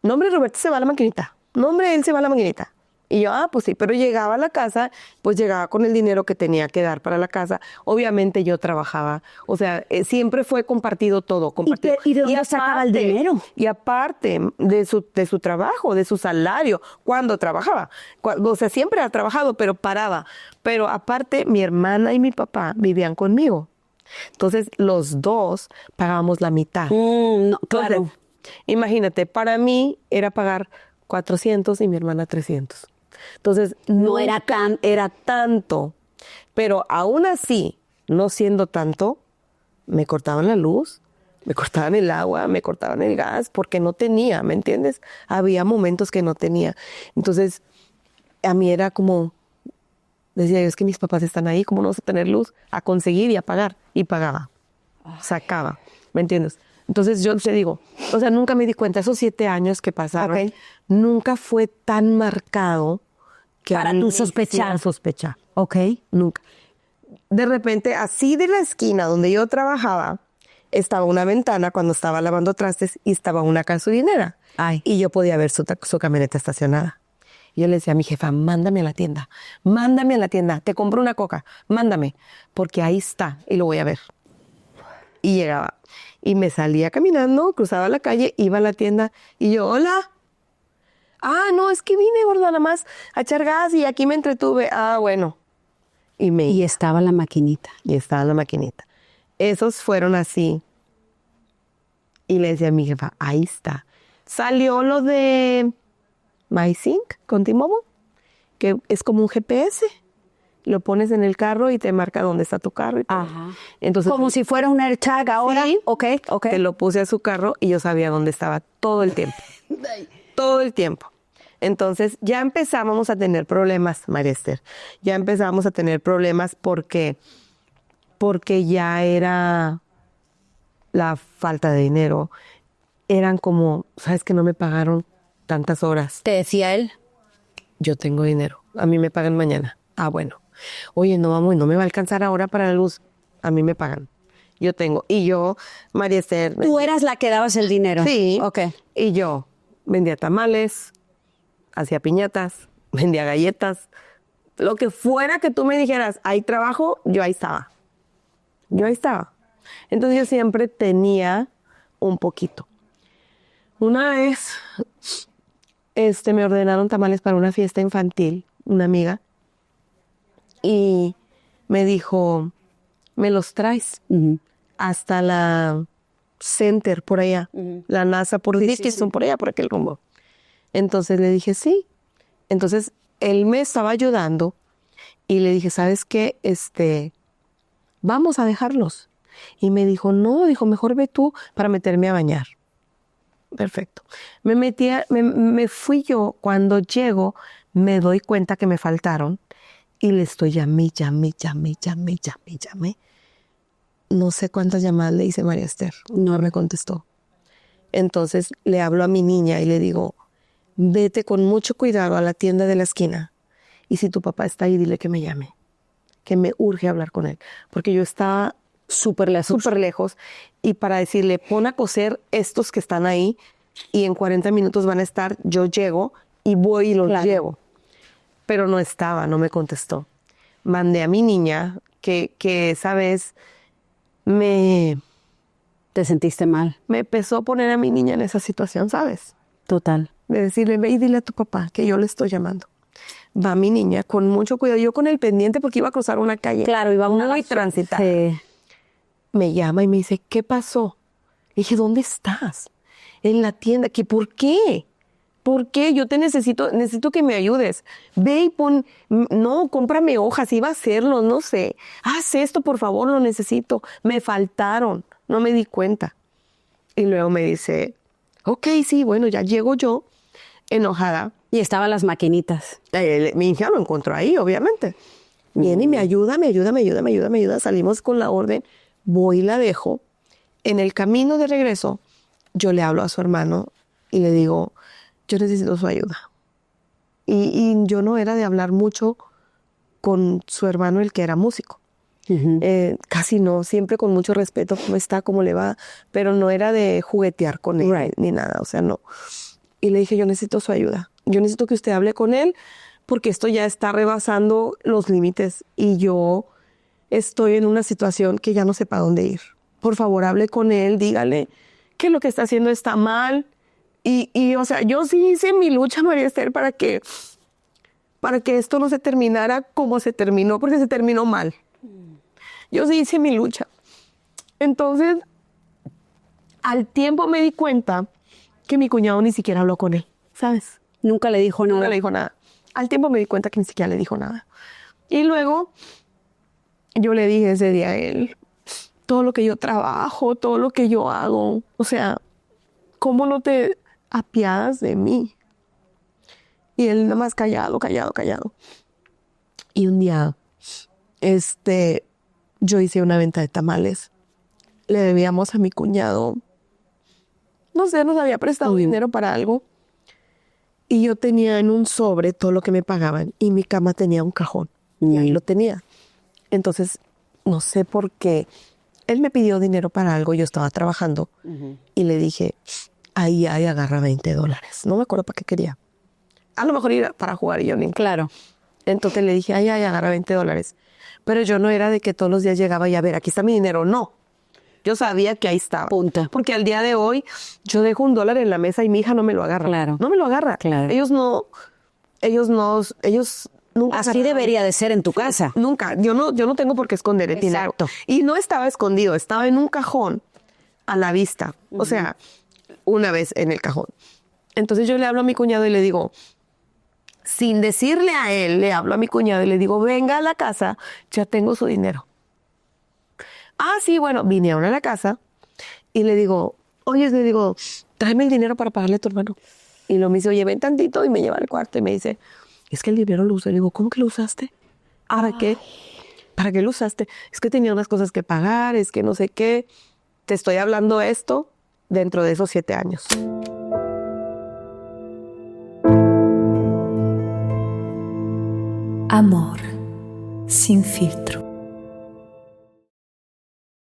[SPEAKER 1] no, hombre, Roberto se va a la maquinita. No, hombre, él se va a la maquinita. Y yo, pues sí, pero llegaba a la casa, pues llegaba con el dinero que tenía que dar para la casa. Obviamente yo trabajaba, o sea, siempre fue compartido todo. Compartido.
[SPEAKER 2] ¿Y de dónde sacaba el dinero?
[SPEAKER 1] Y aparte de su trabajo, de su salario, cuando trabajaba. O sea, siempre ha trabajado, pero paraba. Pero aparte, mi hermana y mi papá vivían conmigo. Entonces, los dos pagábamos la mitad.
[SPEAKER 2] No, claro.
[SPEAKER 1] Entonces, imagínate, para mí era pagar 400 y mi hermana 300. Entonces,
[SPEAKER 2] no era
[SPEAKER 1] tanto. Pero aún así, no siendo tanto, me cortaban la luz, me cortaban el agua, me cortaban el gas, porque no tenía, ¿me entiendes? Había momentos que no tenía. Entonces, a mí era como, decía yo, es que mis papás están ahí, ¿cómo no vas a tener luz? A conseguir y a pagar. Y pagaba, sacaba, ¿me entiendes? Entonces yo te digo, o sea, nunca me di cuenta, esos 7 años que pasaron,
[SPEAKER 2] Ok.
[SPEAKER 1] nunca fue tan marcado que
[SPEAKER 2] Para
[SPEAKER 1] a mí
[SPEAKER 2] tú
[SPEAKER 1] me
[SPEAKER 2] sospechar.
[SPEAKER 1] hiciera sospechar.
[SPEAKER 2] Ok.
[SPEAKER 1] Nunca. De repente, así de la esquina donde yo trabajaba, estaba una ventana cuando estaba lavando trastes y estaba una gasolinera.
[SPEAKER 2] Ay.
[SPEAKER 1] Y yo podía ver su camioneta estacionada. Y yo le decía a mi jefa, mándame a la tienda, te compro una coca, mándame, porque ahí está y lo voy a ver. Y llegaba. Y me salía caminando, cruzaba la calle, iba a la tienda y yo, hola. Ah, no, es que vine, gorda, nada más a echar gas y aquí me entretuve. Ah, bueno. Y me
[SPEAKER 2] Y estaba la maquinita.
[SPEAKER 1] y estaba en la maquinita. Esos fueron así. Y le decía a mi jefa, ahí está. Salió lo de MySync con T-Mobile, que es como un GPS. Lo pones en el carro y te marca dónde está tu carro. Y todo.
[SPEAKER 2] Ajá.
[SPEAKER 1] Entonces,
[SPEAKER 2] Como si fuera un AirTag ahora.
[SPEAKER 1] Sí.
[SPEAKER 2] Ok, ok.
[SPEAKER 1] te lo puse a su carro y yo sabía dónde estaba todo el tiempo. Todo el tiempo. Entonces ya empezábamos a tener problemas, María Esther. Ya empezábamos a tener problemas porque ya era la falta de dinero. Eran como, ¿sabes que no me pagaron tantas horas?
[SPEAKER 2] Te decía él.
[SPEAKER 1] Yo tengo dinero. A mí me pagan mañana. Ah, bueno. Oye, no vamos, no me va a alcanzar ahora para la luz. A mí me pagan. Yo tengo. Y yo, María Esther.
[SPEAKER 2] Tú eras la que dabas el dinero.
[SPEAKER 1] Sí.
[SPEAKER 2] Ok.
[SPEAKER 1] Y yo vendía tamales, hacía piñatas, vendía galletas. Lo que fuera que tú me dijeras, hay trabajo, yo ahí estaba. Yo ahí estaba. Entonces yo siempre tenía un poquito. Una vez me ordenaron tamales para una fiesta infantil, una amiga, y me dijo, ¿me los traes
[SPEAKER 2] Ujú.
[SPEAKER 1] hasta la Center por allá? La NASA por Dickinson, por allá, por aquel rumbo. Entonces le dije, sí. Entonces él me estaba ayudando y le dije, ¿sabes qué? Vamos a dejarlos. Y me dijo, no, dijo, mejor ve tú para meterme a bañar. Perfecto. Me fui yo. Cuando llego, me doy cuenta que me faltaron y le estoy llamé. No sé cuántas llamadas le hice, María Esther. No me contestó. Entonces le hablo a mi niña y le digo, vete con mucho cuidado a la tienda de la esquina. Y si tu papá está ahí, dile que me llame. Que me urge hablar con él. Porque yo estaba súper lejos. Y para decirle, pon a coser estos que están ahí y en 40 minutos van a estar, yo llego y voy y los llevo. Pero no estaba, no me contestó. Mandé a mi niña, que esa vez
[SPEAKER 2] Te sentiste mal.
[SPEAKER 1] me empezó a poner a mi niña en esa situación, ¿sabes?
[SPEAKER 2] Total.
[SPEAKER 1] De decirle, ve y dile a tu papá que yo le estoy llamando. Va mi niña con mucho cuidado, yo con el pendiente porque iba a cruzar una calle.
[SPEAKER 2] Claro, iba una
[SPEAKER 1] muy transitada.
[SPEAKER 2] Sí.
[SPEAKER 1] Me llama y me dice, ¿qué pasó? Le dije, ¿dónde estás? En la tienda. ¿Qué? ¿Por qué? ¿Por qué? Yo te necesito que me ayudes. Ve y pon, no, cómprame hojas, iba a hacerlo, no sé. Haz esto, por favor, lo necesito. Me faltaron, no me di cuenta. Y luego me dice, ok, sí, bueno, ya llego yo, enojada.
[SPEAKER 2] Y estaban las maquinitas.
[SPEAKER 1] Mi hija lo encontró ahí, obviamente. Viene y me ayuda. Salimos con la orden. Voy y la dejo. En el camino de regreso, yo le hablo a su hermano y le digo, yo necesito su ayuda. Y yo no era de hablar mucho con su hermano, el que era músico. Casi no, siempre con mucho respeto, cómo está, cómo le va, pero no era de juguetear con él ni nada, o sea, no. Y le dije, yo necesito su ayuda. Yo necesito que usted hable con él porque esto ya está rebasando los límites y yo estoy en una situación que ya no sé para dónde ir. Por favor, hable con él, dígale que lo que está haciendo está mal. Y o sea, yo sí hice mi lucha, María Esther, para que esto no se terminara como se terminó, porque se terminó mal. Yo sí hice mi lucha. Entonces, al tiempo me di cuenta que mi cuñado ni siquiera habló con él, ¿sabes?
[SPEAKER 2] Nunca le dijo nada.
[SPEAKER 1] Nunca le dijo nada. Al tiempo me di cuenta que ni siquiera le dijo nada. Y luego yo le dije ese día a él, todo lo que yo trabajo, todo lo que yo hago, o sea, ¿cómo no te apiadas de mí? Y él nada más callado. Y un día, yo hice una venta de tamales. Le debíamos a mi cuñado no sé, nos había prestado dinero para algo. Y yo tenía en un sobre todo lo que me pagaban y mi cama tenía un cajón. Y ahí lo tenía. Entonces, no sé por qué. Él me pidió dinero para algo, yo estaba trabajando y le dije, ahí agarra $20. No me acuerdo para qué quería. A lo mejor ir para jugar y yo ni.
[SPEAKER 2] Claro.
[SPEAKER 1] Entonces le dije, ahí agarra $20. Pero yo no era de que todos los días llegaba y a ver, aquí está mi dinero. No. Yo sabía que ahí estaba.
[SPEAKER 2] Punto.
[SPEAKER 1] Porque al día de hoy yo dejo $1 en la mesa y mi hija no me lo agarra.
[SPEAKER 2] Claro.
[SPEAKER 1] No me lo agarra.
[SPEAKER 2] Claro.
[SPEAKER 1] Ellos nunca.
[SPEAKER 2] Así debería de ser en tu casa.
[SPEAKER 1] Nunca. Yo no tengo por qué esconder el dinero.
[SPEAKER 2] Exacto.
[SPEAKER 1] Y no estaba escondido, estaba en un cajón a la vista. O sea, una vez en el cajón. Entonces yo le hablo a mi cuñado y le digo, sin decirle a él, le hablo a mi cuñado y le digo, venga a la casa, ya tengo su dinero. Ah, sí, bueno, vinieron a la casa y le digo, oye, le digo, tráeme el dinero para pagarle a tu hermano. Y lo me dice, oye, ven tantito y me lleva al cuarto y me dice, es que el dinero lo usé. Le digo, ¿cómo que lo usaste? ¿Para qué? ¿Para qué lo usaste? Es que tenía unas cosas que pagar, es que no sé qué. Te estoy hablando esto dentro de esos 7 años.
[SPEAKER 3] Amor sin filtro.